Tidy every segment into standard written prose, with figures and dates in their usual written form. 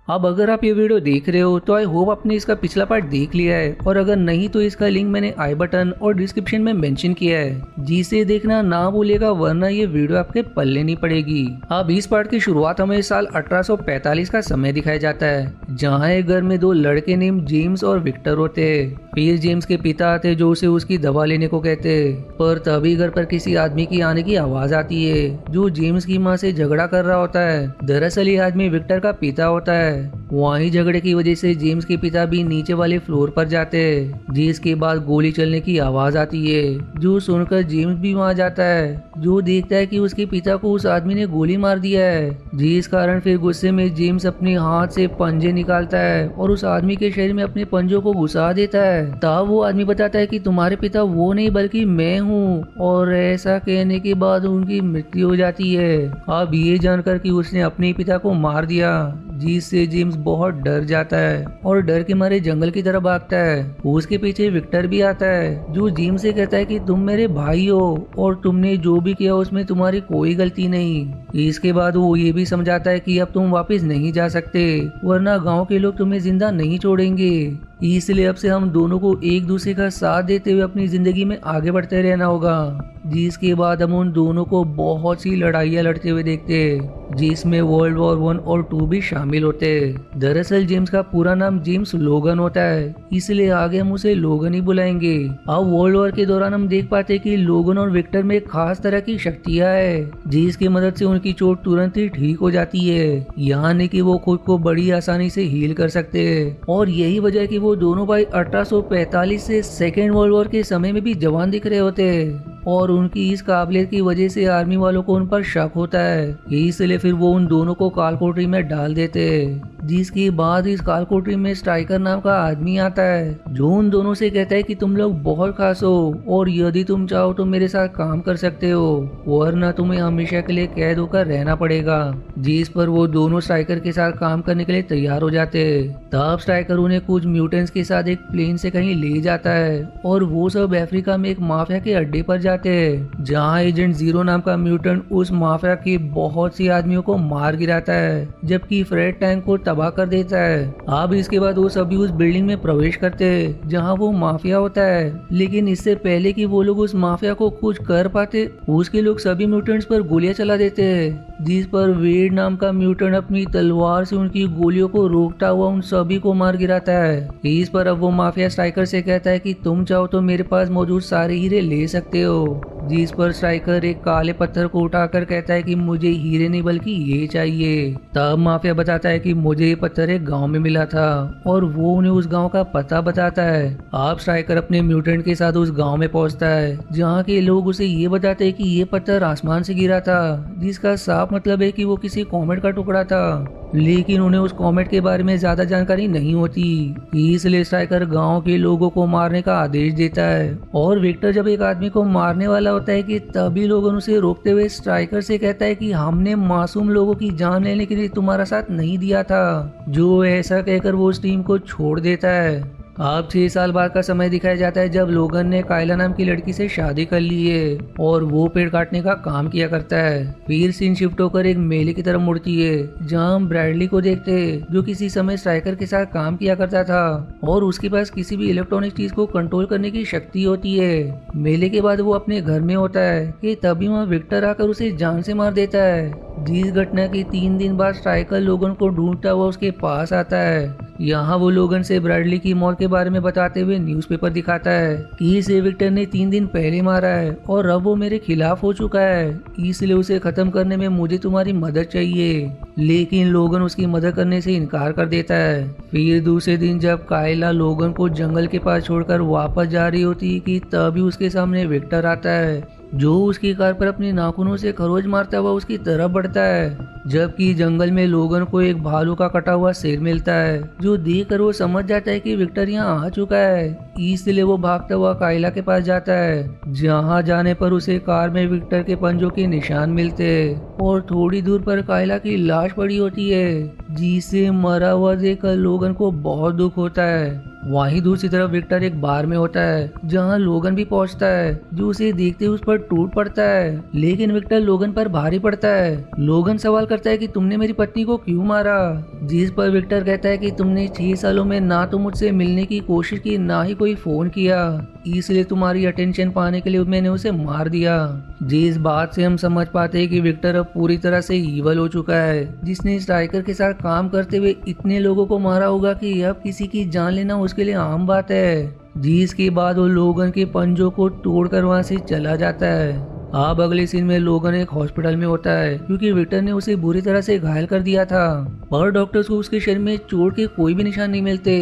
अब अगर आप ये वीडियो देख रहे हो तो आई होप आपने इसका पिछला पार्ट देख लिया है, और अगर नहीं तो इसका लिंक मैंने आई बटन और डिस्क्रिप्शन में मेंशन किया है, जिसे देखना ना भूलिएगा, वरना ये वीडियो आपके पल्ले नहीं पड़ेगी। अब इस पार्ट की शुरुआत हमें साल 1845 का समय दिखाया जाता है, जहाँ एक घर में दो लड़के नेम जेम्स और विक्टर होते हैं। फिर जेम्स के पिता आते जो उसे उसकी दवा लेने को कहते, पर तभी घर पर किसी आदमी की आने की आवाज आती है, जो जेम्स की माँ से झगड़ा कर रहा होता है। दरअसल ये आदमी विक्टर का पिता होता है। वहीं झगड़े की वजह से जेम्स के पिता भी नीचे वाले फ्लोर पर जाते हैं, जिसके बाद गोली चलने की आवाज आती है, जो सुनकर जेम्स भी वहां जाता है, जो देखता है कि उसके पिता को उस आदमी ने गोली मार दिया है। जिस कारण फिर गुस्से में जेम्स अपने हाथ से पंजे निकालता है और उस आदमी के शरीर में अपने पंजों को घुसा देता है। तब वो आदमी बताता है कि तुम्हारे पिता वो नहीं बल्कि मैं हूँ, और ऐसा कहने के बाद उनकी मृत्यु हो जाती है। अब ये जानकर कि उसने अपने पिता को मार दिया, जिससे जेम्स बहुत डर जाता है और डर के मारे जंगल की तरफ भागता है। उसके पीछे विक्टर भी आता है, जो जेम्स से कहता है कि तुम मेरे भाई हो और तुमने जो भी किया उसमें तुम्हारी कोई गलती नहीं। इसके बाद वो ये भी समझाता है कि अब तुम वापस नहीं जा सकते, वरना गांव के लोग तुम्हें जिंदा नहीं छोड़ेंगे। इसलिए अब से हम दोनों को एक दूसरे का साथ देते हुए अपनी जिंदगी में आगे बढ़ते रहना होगा। जिसके बाद हम उन दोनों को बहुत सी लड़ाइयाँ लड़ते हुए देखते हैं, जिसमें वर्ल्ड वॉर 1 और 2 भी शामिल होते हैं। दरअसल जेम्स का पूरा नाम जेम्स लोगन होता है, इसलिए आगे हम उसे लोगन ही बुलाएंगे। अब वर्ल्ड वॉर के दौरान हम देख पाते कि लोगन और विक्टर में एक खास तरह की शक्तियाँ है, जिसकी मदद से उनकी चोट तुरंत ही ठीक हो जाती है, यानी कि वो खुद को बड़ी आसानी से हील कर सकते हैं। और यही वजह है कि वो दोनों भाई 1845 से सेकेंड वर्ल्ड वॉर के समय में भी जवान दिख रहे होते हैं, और उनकी इस काबिलियत की वजह से आर्मी वालों को उन पर शक होता है। इसलिए फिर वो उन दोनों को कालकोठरी में डाल देते हैं। जिसके बाद इस कालकोठरी में स्ट्राइकर नाम का आदमी आता है, जो उन दोनों से कहता है कि तुम लोग बहुत खास हो और यदि तुम चाहो तो मेरे साथ काम कर सकते हो, वरना तुम्हें हमेशा के लिए कैद होकर रहना पड़ेगा। जिस पर वो दोनों स्ट्राइकर के साथ काम करने के लिए तैयार हो जाते हैं। तब स्ट्राइकर उन्हें कुछ म्यूटेंट्स के साथ एक प्लेन से कहीं ले जाता है, और वो सब अफ्रीका में एक माफिया के अड्डे पर जाते हैं, जहाँ एजेंट जीरो नाम का म्यूटेंट उस माफिया के बहुत सी आदमियों को मार गिराता है, जबकि फ्रेड टैंक को तबाह कर देता है। अब इसके बाद वो सभी उस बिल्डिंग में प्रवेश करते हैं जहाँ वो माफिया होता है, लेकिन इससे पहले कि वो लोग उस माफिया को कुछ कर पाते, उसके लोग सभी म्यूटेंट्स पर गोलियां चला देते हैं। जिस पर वेड नाम का म्यूटेंट अपनी तलवार से उनकी गोलियों को रोकता हुआ उन सभी को मार गिराता है। इस पर अब वो माफिया स्ट्राइकर से कहता है कि तुम चाहो तो मेरे पास मौजूद सारे हीरे ले सकते हो। जिस पर स्ट्राइकर एक काले पत्थर को उठाकर कहता है कि मुझे हीरे नहीं बल्कि ये चाहिए। तब माफिया बताता है कि मुझे ये पत्थर एक गांव में मिला था, और वो उन्हें उस गांव का पता बताता है। अब स्ट्राइकर अपने म्यूटेंट के साथ उस गांव में पहुंचता है, जहां के लोग उसे ये बताते हैं कि ये पत्थर आसमान से गिरा था, जिसका साफ मतलब है कि वो किसी कॉमेट का टुकड़ा था। लेकिन उन्हें उस कॉमेट के बारे में ज्यादा जानकारी नहीं होती, इसलिए स्ट्राइकर गांव के लोगों को मारने का आदेश देता है। और विक्टर जब एक आदमी को मारने वाला होता है कि तभी लोग उसे रोकते हुए स्ट्राइकर से कहता है कि हमने मासूम लोगों की जान लेने के लिए तुम्हारा साथ नहीं दिया था, जो ऐसा कहकर वो उस टीम को छोड़ देता है। अब 6 साल बाद का समय दिखाया जाता है, जब लोगन ने कायला नाम की लड़की से शादी कर ली है, और वो पेड़ काटने का काम किया करता है। फिर सीन शिफ्ट होकर एक मेले की तरफ मुड़ती है, जहाँ हम ब्रैडली को देखते हैं, जो किसी समय स्ट्राइकर के साथ काम किया करता था, और उसके पास किसी भी इलेक्ट्रॉनिक चीज को कंट्रोल करने की शक्ति होती है। मेले के बाद वो अपने घर में होता है कि तभी वहाँ विक्टर आकर उसे जान से मार देता है। जिस घटना के 3 दिन बाद स्ट्राइकर लोगन को ढूंढता हुआ उसके पास आता है। यहाँ वो लोगन से ब्रैडली की मौत के बारे में बताते हुए न्यूज़पेपर दिखाता है कि इसे विक्टर ने 3 दिन पहले मारा है, और अब वो मेरे खिलाफ हो चुका है, इसलिए उसे खत्म करने में मुझे तुम्हारी मदद चाहिए। लेकिन लोगन उसकी मदद करने से इनकार कर देता है। फिर दूसरे दिन जब कायला लोगन को जंगल के पास छोड़कर वापस जा रही होती कि तभी उसके सामने विक्टर आता है, जो उसकी कार पर अपने नाखूनों से खरोच मारता हुआ उसकी तरफ बढ़ता है। जबकि जंगल में लोगन को एक भालू का कटा हुआ सिर मिलता है, जो देखकर वो समझ जाता है कि विक्टर यहाँ आ चुका है, इसलिए वो भागता हुआ कायला के पास जाता है। जहाँ जाने पर उसे कार में विक्टर के पंजों के निशान मिलते हैं, और थोड़ी दूर पर कायला की लाश पड़ी होती है, जिसे मरा हुआ देखकर लोगन को बहुत दुख होता है। वहीं दूसरी तरफ विक्टर एक बार में होता है जहां लोगन भी पहुंचता है, जो उसे देखते उस पर टूट पड़ता है। लेकिन विक्टर लोगन पर भारी पड़ता है। लोगन सवाल करता है कि तुमने मेरी पत्नी को क्यों मारा, जिस पर विक्टर कहता है कि तुमने 6 सालों में ना तो मुझसे मिलने की कोशिश की, ना ही कोई फोन किया, इसलिए तुम्हारी अटेंशन पाने के लिए मैंने उसे मार दिया। जिस बात से हम समझ पाते हैं कि विक्टर अब पूरी तरह से ईवल हो चुका है, जिसने स्ट्राइकर के साथ काम करते हुए इतने लोगों को मारा होगा कि अब किसी की जान लेना उसके लिए आम बात है। जिसके बाद वो लोगन के पंजों को तोड़कर वहां से चला जाता है। अब अगले सीन में लोगन एक हॉस्पिटल में होता है क्योंकि विक्टर ने उसे बुरी तरह से घायल कर दिया था, पर डॉक्टर्स को उसके शरीर में चोट के कोई भी निशान नहीं मिलते।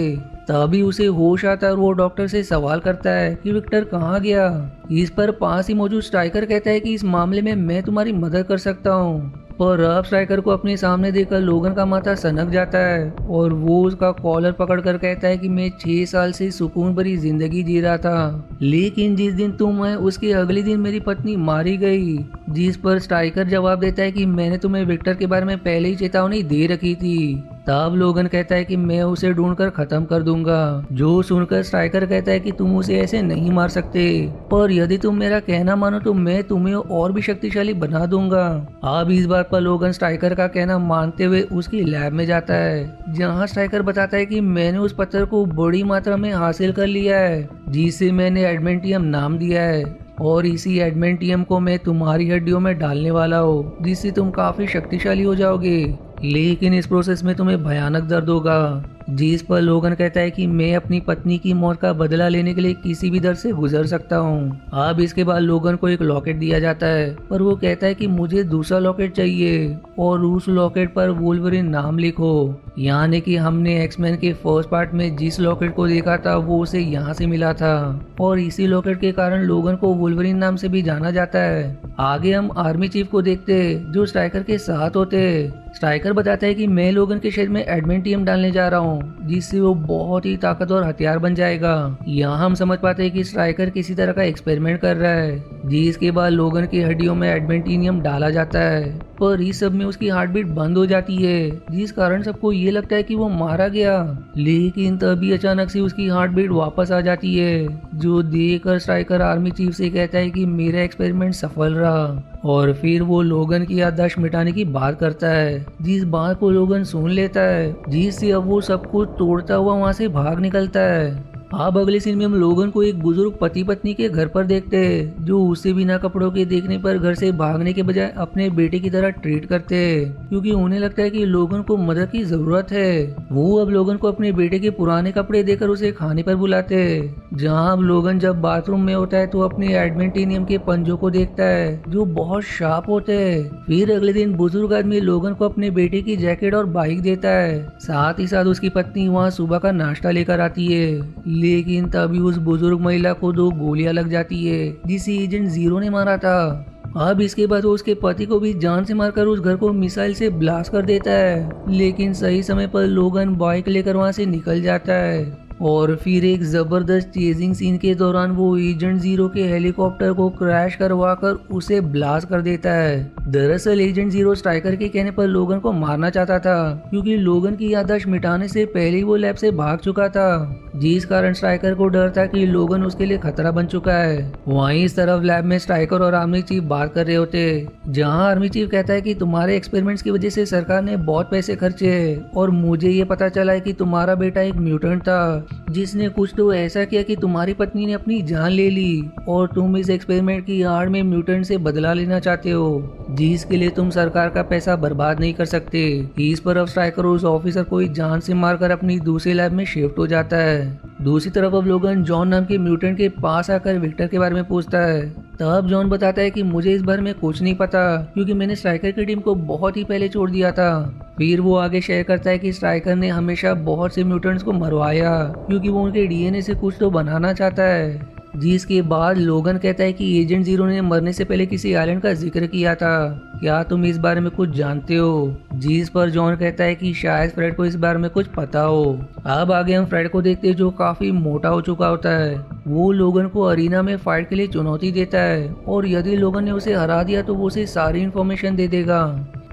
तभी उसे होश आता है और वो डॉक्टर से सवाल करता है कि विक्टर कहाँ गया। इस पर पास ही मौजूद स्ट्राइकर कहता है कि इस मामले में मैं तुम्हारी मदद कर सकता हूँ। पर अब स्ट्राइकर को अपने सामने देखकर लोगन का माथा सनक जाता है और वो उसका कॉलर पकड़कर कहता है कि मैं 6 साल से सुकून भरी जिंदगी जी रहा था, लेकिन जिस दिन तुम आए उसके अगले दिन मेरी पत्नी मारी गई। जिस पर स्ट्राइकर जवाब देता है कि मैंने तुम्हें विक्टर के बारे में पहले ही चेतावनी दे रखी थी। तब लोगन कहता है कि मैं उसे ढूंढकर खत्म कर दूंगा। जो सुनकर स्ट्राइकर कहता है कि तुम उसे ऐसे नहीं मार सकते, पर यदि तुम मेरा कहना मानो तो मैं तुम्हें और भी शक्तिशाली बना दूंगा। अब इस बात पर लोगन स्ट्राइकर का कहना मानते हुए उसकी लैब में जाता है, जहां स्ट्राइकर बताता है कि मैंने उस पत्थर को बड़ी मात्रा में हासिल कर लिया है, जिसे मैंने एडमेंटियम नाम दिया है, और इसी एडमेंटियम को मैं तुम्हारी हड्डियों में डालने वाला हूँ, जिससे तुम काफी शक्तिशाली हो जाओगे। लेकिन इस प्रोसेस में तुम्हें भयानक दर्द होगा। जिस पर लोगन कहता है कि मैं अपनी पत्नी की मौत का बदला लेने के लिए किसी भी दर से गुजर सकता हूँ। अब इसके बाद लोगन को एक लॉकेट दिया जाता है, पर वो कहता है कि मुझे दूसरा लॉकेट चाहिए और उस लॉकेट पर वुल्वरीन नाम लिखो। यानी कि हमने एक्समैन के फर्स्ट पार्ट में जिस लॉकेट को देखा था वो उसे यहाँ से मिला था, और इसी लॉकेट के कारण लोगन को वुल्वरीन नाम से भी जाना जाता है। आगे हम आर्मी चीफ को देखते जो स्ट्राइकर के साथ होते। स्ट्राइकर बताता है कि मैं लोगन के शरीर में एडमेंटियम डालने जा रहा हूँ, जिससे वो बहुत ही ताकतवर हथियार बन जाएगा। यहाँ हम समझ पाते हैं कि स्ट्राइकर किसी तरह का एक्सपेरिमेंट कर रहा है, जिसके बाद लोगन की हड्डियों में एडमेंटिनियम डाला जाता है, पर इस सब में उसकी हार्ट बीट बंद हो जाती है, जिस कारण सबको ये लगता है कि वो मारा गया। लेकिन तभी अचानक से उसकी हार्ट बीट वापस आ जाती है, जो देखकर स्ट्राइकर आर्मी चीफ से कहता है कि मेरा एक्सपेरिमेंट सफल रहा, और फिर वो लोगन की याददाश्त मिटाने की बात करता है, जिस बात को लोगन सुन लेता है, जिससे अब वो सब कुछ तोड़ता हुआ वहां से भाग निकलता है। अब अगले सीन में हम लोगन को एक बुजुर्ग पति पत्नी के घर पर देखते हैं, जो उसे बिना कपड़ों के देखने पर घर से भागने के बजाय अपने बेटे की तरह ट्रीट करते हैं, क्योंकि उन्हें लगता है कि लोगन को मदद की जरूरत है। वो अब लोगन को अपने बेटे के पुराने कपड़े देकर उसे खाने पर बुलाते हैं। जहाँ अब लोगन जब बाथरूम में होता है तो अपने एडमेंटिनियम के पंजों को देखता है, जो बहुत शार्प होते हैं। फिर अगले दिन बुजुर्ग आदमी लोगन को अपने बेटे की जैकेट और बाइक देता है, साथ ही साथ उसकी पत्नी वहाँ सुबह का नाश्ता लेकर आती है। लेकिन तभी उस बुजुर्ग महिला को 2 गोलियां लग जाती है, जिसे एजेंट 0 ने मारा था। अब इसके बाद वो उसके पति को भी जान से मारकर उस घर को मिसाइल से ब्लास्ट कर देता है। लेकिन सही समय पर लोगन बाइक लेकर वहां से निकल जाता है, और फिर एक जबरदस्त चेजिंग सीन के दौरान वो एजेंट 0 के हेलीकॉप्टर को क्रैश करवाकर उसे ब्लास्ट कर देता है। दरअसल एजेंट 0 स्ट्राइकर के कहने पर लोगन को मारना चाहता था, क्योंकि लोगन की याददाश्त मिटाने से पहले ही वो लैब से भाग चुका था, जिस कारण स्ट्राइकर को डर था कि लोगन उसके लिए खतरा बन चुका है। वहीं इस तरफ लैब में स्ट्राइकर और आर्मी चीफ बात कर रहे होते, जहां आर्मी चीफ कहता है कि तुम्हारे एक्सपेरिमेंट्स की वजह से सरकार ने बहुत पैसे खर्चे, और मुझे ये पता चला है कि तुम्हारा बेटा एक म्यूटेंट था, जिसने कुछ तो ऐसा किया कि तुम्हारी पत्नी ने अपनी जान ले ली, और तुम इस एक्सपेरिमेंट की आड़ में म्यूटेंट से बदला लेना चाहते हो, जिसके लिए तुम सरकार का पैसा बर्बाद नहीं कर सकते। इस पर अब स्ट्राइकर उस ऑफिसर को जान से मारकर अपनी दूसरी लैब में शिफ्ट हो जाता है। दूसरी तरफ अब लोगन जॉन नाम के म्यूटेंट के पास आकर विक्टर के बारे में पूछता है। तब जॉन बताता है कि मुझे इस बारे में कुछ नहीं पता, क्योंकि मैंने स्ट्राइकर की टीम को बहुत ही पहले छोड़ दिया था। फिर वो आगे शेयर करता है कि स्ट्राइकर ने हमेशा बहुत से म्यूटेंट्स को मरवाया, क्योंकि वो उनके डीएनए से कुछ तो बनाना चाहता है। जिसके बाद लोगन कहता है कि एजेंट 0 ने मरने से पहले किसी आइलैंड का जिक्र किया था, क्या तुम इस बारे में कुछ जानते हो? जिस पर जॉन कहता है कि शायद फ्रेड को इस बारे में कुछ पता हो। अब आगे हम फ्रेड को देखते हैं, जो काफी मोटा हो चुका होता है। वो लोगन को अरीना में फाइट के लिए चुनौती देता है, और यदि लोगन ने उसे हरा दिया तो वो उसे सारी इन्फॉर्मेशन दे देगा।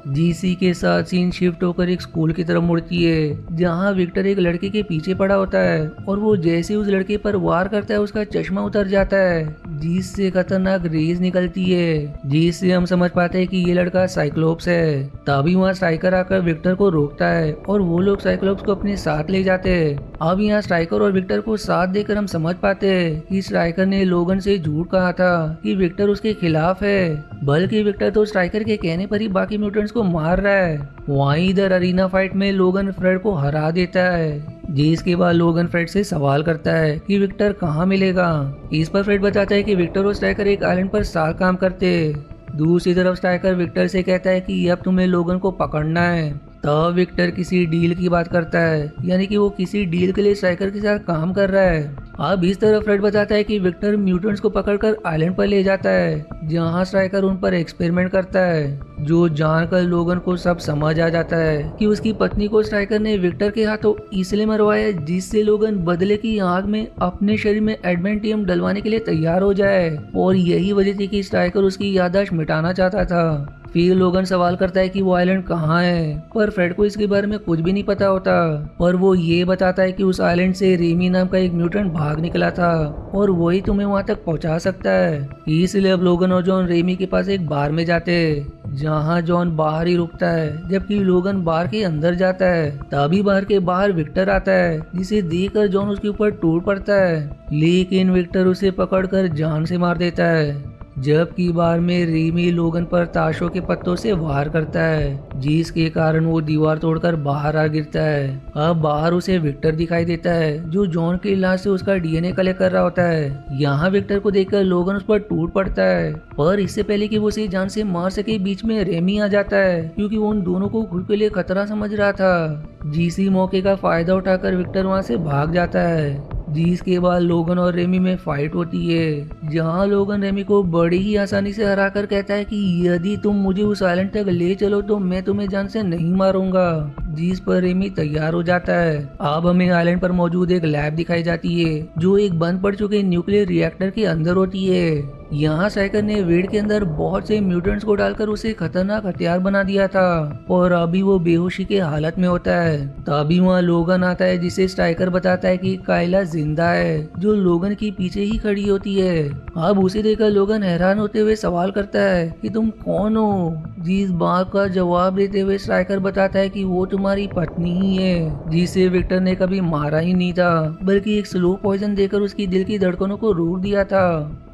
जीसी के साथ सीन शिफ्ट होकर एक स्कूल की तरफ मुड़ती है जहाँ विक्टर एक लड़के के पीछे पड़ा होता है और वो जैसे उस लड़के पर वार करता है उसका चश्मा उतर जाता है जिससे खतरनाक रेज निकलती है जिससे हम समझ पाते हैं कि ये लड़का साइक्लोप्स है। तभी वहाँ स्ट्राइकर आकर विक्टर को रोकता है और वो लोग साइक्लोप्स को अपने साथ ले जाते हैं। अब यहाँ स्ट्राइकर और विक्टर को साथ देकर हम समझ पाते हैं कि स्ट्राइकर ने लोगन से झूठ कहा था कि विक्टर उसके खिलाफ है, बल्कि विक्टर तो स्ट्राइकर के कहने पर ही बाकी म्यूटेंट्स को मार रहा है। वहीं इधर अरीना फाइट में लोगन फ्रेड को हरा देता है जिसके बाद लोगन फ्रेड से सवाल करता है कि विक्टर कहाँ मिलेगा। इस पर फ्रेड बताता है कि विक्टर और स्ट्राइकर एक आइलैंड पर साथ काम करते। दूसरी तरफ स्ट्राइकर विक्टर से कहता है कि अब तुम्हें लोगन को पकड़ना है। तब विक्टर किसी डील की बात करता है, यानी कि वो किसी डील के लिए स्ट्राइकर के साथ काम कर रहा है। अब इस तरफ फ्रेड बताता है कि विक्टर म्यूटेंट्स को पकड़कर आइलैंड पर ले जाता है जहां स्ट्राइकर उन पर एक्सपेरिमेंट करता है, जो जानकर लोगन को सब समझ आ जाता है कि उसकी पत्नी को स्ट्राइकर ने विक्टर के हाथों इसलिए मरवाया जिससे लोगन बदले की आग में अपने शरीर में एडमेंटियम डलवाने के लिए तैयार हो जाए, और यही वजह थी कि स्ट्राइकर उसकी याददाश्त मिटाना चाहता था। फिर लोगन सवाल करता है कि वो आइलैंड कहाँ है, पर फ्रेड को इसके बारे में कुछ भी नहीं पता होता। पर वो ये बताता है कि उस आइलैंड से रेमी नाम का एक म्यूटेंट भाग निकला था और वही तुम्हें वहां तक पहुंचा सकता है। इसलिए अब लोगन और जॉन रेमी के पास एक बार में जाते हैं जहां जॉन बाहर ही रुकता है जबकि लोगन बार के अंदर जाता है। तभी बार के बाहर विक्टर आता है जिसे देखकर जॉन उसके ऊपर टूट पड़ता है, लेकिन विक्टर उसे पकड़कर जान से मार देता है। जबकि बार में रेमी लोगन पर ताशों के पत्तों से वार करता है जिसके कारण वो दीवार तोड़कर बाहर आ गिरता है। अब बाहर उसे विक्टर दिखाई देता है जो जॉन के इलाज से उसका डीएनए कलेक्ट कर रहा होता है। यहाँ विक्टर को देखकर लोगन उस पर टूट पड़ता है, पर इससे पहले कि वो उसे जान से मार सके बीच में रेमी आ जाता है क्योंकि वो उन दोनों को खुद के लिए खतरा समझ रहा था। जीसी मौके का फायदा उठाकर विक्टर वहाँ से भाग जाता है जिसके बाद लोगन और रेमी में फाइट होती है जहां लोगन रेमी को बड़ी ही आसानी से हराकर कहता है कि यदि तुम मुझे उस आइलैंड तक ले चलो तो मैं तुम्हें जान से नहीं मारूंगा, जिस पर रेमी तैयार हो जाता है। अब हमें आइलैंड पर मौजूद एक लैब दिखाई जाती है जो एक बंद पड़ चुके न्यूक्लियर रिएक्टर के अंदर होती है। यहाँ स्ट्राइकर ने वेड के अंदर बहुत से म्यूटेंट्स को डालकर उसे खतरनाक हथियार बना दिया था और अभी वो बेहोशी के हालत में होता है। तभी वहाँ लोगन आता है जिसे स्ट्राइकर बताता है कि काइला जिंदा है, जो लोगन के पीछे ही खड़ी होती है। अब उसे देखकर लोगन हैरान होते हुए सवाल करता है कि तुम कौन हो, जिस बात का जवाब देते हुए स्ट्राइकर बताता है कि वो तुम्हारी पत्नी ही है जिसे विक्टर ने कभी मारा ही नहीं था बल्कि एक स्लो पॉइजन देकर उसकी दिल की धड़कनों को रोक दिया था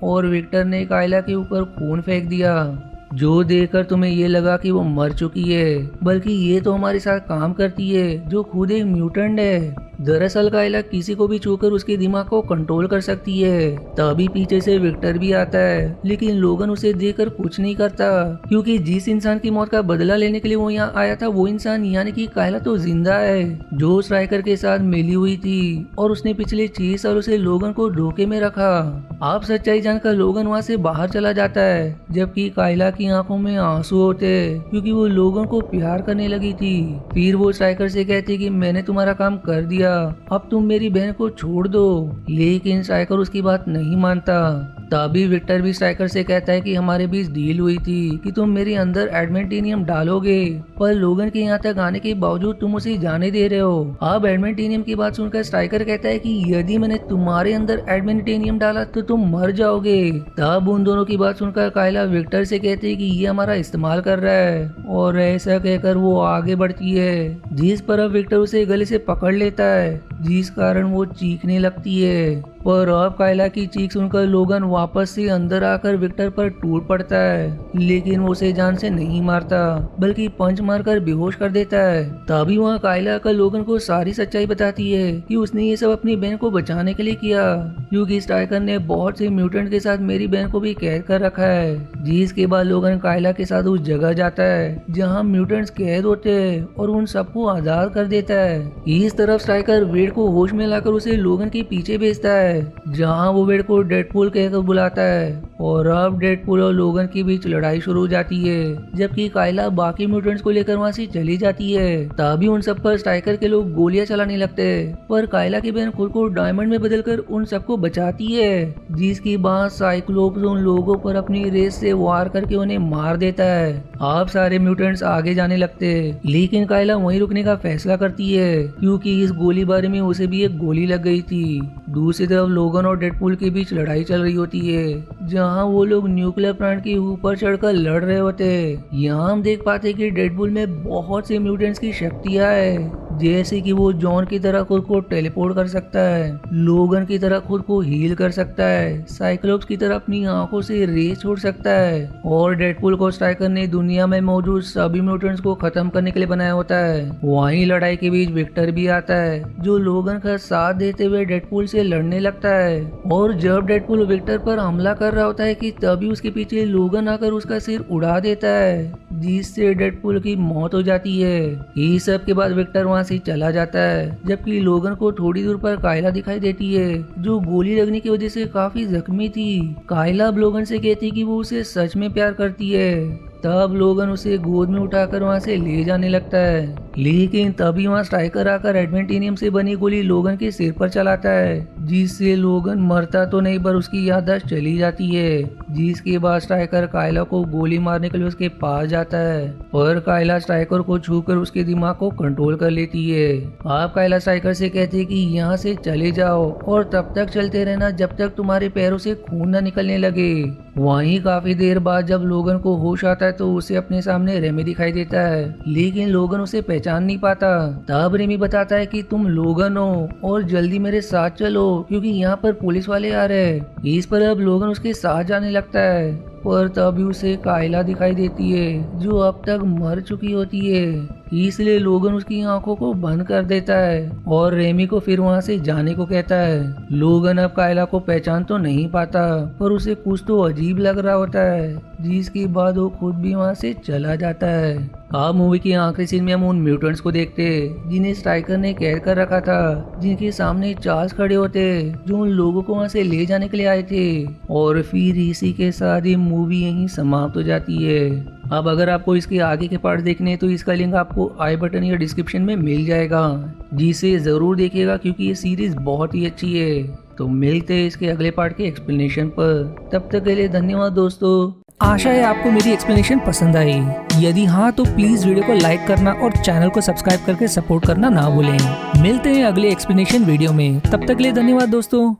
और विक्टर ने काइला के ऊपर खून फेंक दिया, जो देखकर तुम्हें ये लगा कि वो मर चुकी है, बल्कि ये तो हमारे साथ काम करती है जो खुद एक म्यूटेंट है। दरअसल काइला किसी को भी छूकर उसके दिमाग को कंट्रोल कर सकती है। तभी पीछे से विक्टर भी आता है, लेकिन लोगन उसे देखकर कुछ नहीं करता क्योंकि जिस इंसान की मौत का बदला लेने के लिए वो यहाँ आया था वो इंसान यानी कि काइला तो जिंदा है जो स्ट्राइकर के साथ मिली हुई थी और उसने पिछले 6 सालों से लोगन को धोखे में रखा। आप सच्चाई जानकर लोगन वहाँ से बाहर चला जाता है जबकि काइला की आंखों में आंसू होते क्योंकि वो लोगन को प्यार करने लगी थी। फिर वो स्ट्राइकर से कहती कि मैंने तुम्हारा काम कर दिया, अब तुम मेरी बहन को छोड़ दो, लेकिन स्ट्राइकर उसकी बात नहीं मानता। तभी विक्टर भी स्ट्राइकर से कहता है कि हमारे बीच डील हुई थी कि तुम मेरे अंदर एडमेंटिनियम डालोगे, पर लोगन के यहाँ तक आने के बावजूद तुम उसे जाने दे रहे हो। अब एडमेंटिनियम की बात सुनकर स्ट्राइकर कहता है कि यदि मैंने तुम्हारे अंदर एडमेंटिनियम डाला तो तुम मर जाओगे। तब उन दोनों की बात सुनकर काइला विक्टर से कहती है कि ये हमारा इस्तेमाल कर रहा है, और ऐसा कहकर वो आगे बढ़ती है जिस पर अब विक्टर उसे गले से पकड़ लेता है जिस कारण वो चीखने लगती है। पर अब काइला की चीख सुनकर लोगन वापस से अंदर आकर विक्टर पर टूट पड़ता है, लेकिन वो उसे जान से नहीं मारता बल्कि पंच मारकर बेहोश कर देता है। तभी वहाँ काइला आकर लोगन को सारी सच्चाई बताती है कि उसने ये सब अपनी बहन को बचाने के लिए किया क्योंकि स्ट्राइकर ने बहुत से म्यूटेंट के साथ मेरी बहन को भी कैद कर रखा है। जिसके बाद लोगन काइला के साथ उस जगह जाता है जहाँ म्यूटेंट्स कैद होते हैं और उन सबको आजाद कर देता है। इस तरफ स्ट्राइकर वेड को होश में लाकर उसे लोगन के पीछे भेजता है जहां वो वेड को डेडपूल कहकर बुलाता है और अब डेडपूल और लोगन के बीच लड़ाई शुरू हो जाती है, जबकि काइला बाकी म्यूटेंट्स को लेकर वहाँ से चली जाती है। तभी उन सब पर स्ट्राइकर के लोग गोलियां चलाने लगते हैं, पर काइला की बहन खुद को डायमंड में बदलकर उन सबको बचाती है, जिसके बाद साइक्लोप्स उन लोगों पर अपनी रेस से वार करके उन्हें मार देता है। अब सारे म्यूटेंट्स आगे जाने लगते हैं, लेकिन काइला वहीं रुकने का फैसला करती है, क्योंकि इस गोलीबारी में उसे भी एक गोली लग गई थी। दूसरी तरफ लोगन और डेडपूल के बीच लड़ाई चल रही होती है, जहां वो लोग न्यूक्लियर प्लांट के ऊपर चढ़कर लड़ रहे होते हैं। यहाँ हम देख पाते कि डेडपूल में बहुत से म्यूटेंट्स की शक्तियां है, जैसे कि वो जॉन की तरह खुद को टेलीपोर्ट कर सकता है, लोगन की तरह खुद को हील कर सकता है, साइक्लोप्स की तरह अपनी आंखों से रेस छोड़ सकता है, और डेडपूल को स्ट्राइकर ने दुनिया में मौजूद सभी म्यूटेंट्स को खत्म करने के लिए बनाया होता है। वहीं लड़ाई के बीच विक्टर भी आता है, जो लोगन का साथ देते हुए डेडपूल से लड़ने लगता है। और जब डेडपूल विक्टर पर हमला कर रहा होता है कि तभी उसके पीछे लोगन आकर उसका सिर उड़ा देता है, जिससे डेडपूल की मौत हो जाती है। इस सब के बाद विक्टर वहां से चला जाता है, जबकि लोगन को थोड़ी दूर पर काइला दिखाई देती है, जो गोली लगने की वजह से काफी जख्मी थी। काइला अब लोगन से कहती कि वो उसे सच में प्यार करती है। तब लोगन उसे गोद में उठाकर वहां से ले जाने लगता है, लेकिन तभी वहां स्ट्राइकर आकर एडमेंटेनियम से बनी गोली लोगन के सिर पर चलाता है, जिससे लोगन मरता तो नहीं पर उसकी याददाश्त चली जाती है। जिसके बाद स्ट्राइकर काइला को गोली मारने के लिए उसके पास जाता है, पर काइला स्ट्राइकर को छूकर उसके दिमाग को कंट्रोल कर लेती है। आप काइला स्ट्राइकर से कहते हैं कि यहाँ से चले जाओ और तब तक चलते रहना जब तक तुम्हारे पैरों से खून न निकलने लगे। वहीं काफी देर बाद जब लोगन को होश आता है तो उसे अपने सामने रेमी दिखाई देता है, लेकिन लोगन उसे पहचान नहीं पाता। तब रेमी बताता है कि तुम लोगन हो और जल्दी मेरे साथ चलो, क्योंकि यहाँ पर पुलिस वाले आ रहे हैं। इस पर अब लोगन उसके साथ जाने लगता है, पर तभी उसे काइला दिखाई देती है, जो अब तक मर चुकी होती है। इसलिए लोगन उसकी आंखों को बंद कर देता है और रेमी को फिर वहां से जाने को कहता है। लोगन अब काइला को पहचान तो नहीं पाता, पर उसे कुछ तो अजीब लग रहा होता है, जिसके बाद वो खुद भी वहां से चला जाता है। अब मूवी की आखिरी सीन में हम उन म्यूटेंट्स को देखते हैं, जिन्हें स्ट्राइकर ने कैद कर रखा था, जिनके सामने चार्ल्स खड़े होते, जो उन लोगों को वहां से ले जाने के लिए आए थे। और फिर इसी के साथ ये मूवी यहीं समाप्त हो जाती है। अब अगर आपको इसके आगे के पार्ट देखने हैं तो इसका लिंक आपको आई बटन या डिस्क्रिप्शन में मिल जाएगा, जिसे जरूर देखिएगा, क्योंकि ये सीरीज बहुत ही अच्छी है। तो मिलते हैं इसके अगले पार्ट के एक्सप्लेनेशन पर। तब तक के लिए धन्यवाद दोस्तों। आशा है आपको मेरी एक्सप्लेनेशन पसंद आई। यदि हाँ तो प्लीज वीडियो को लाइक करना और चैनल को सब्सक्राइब करके सपोर्ट करना ना भूलें। मिलते हैं अगले एक्सप्लेनेशन वीडियो में। तब तक के लिए धन्यवाद दोस्तों।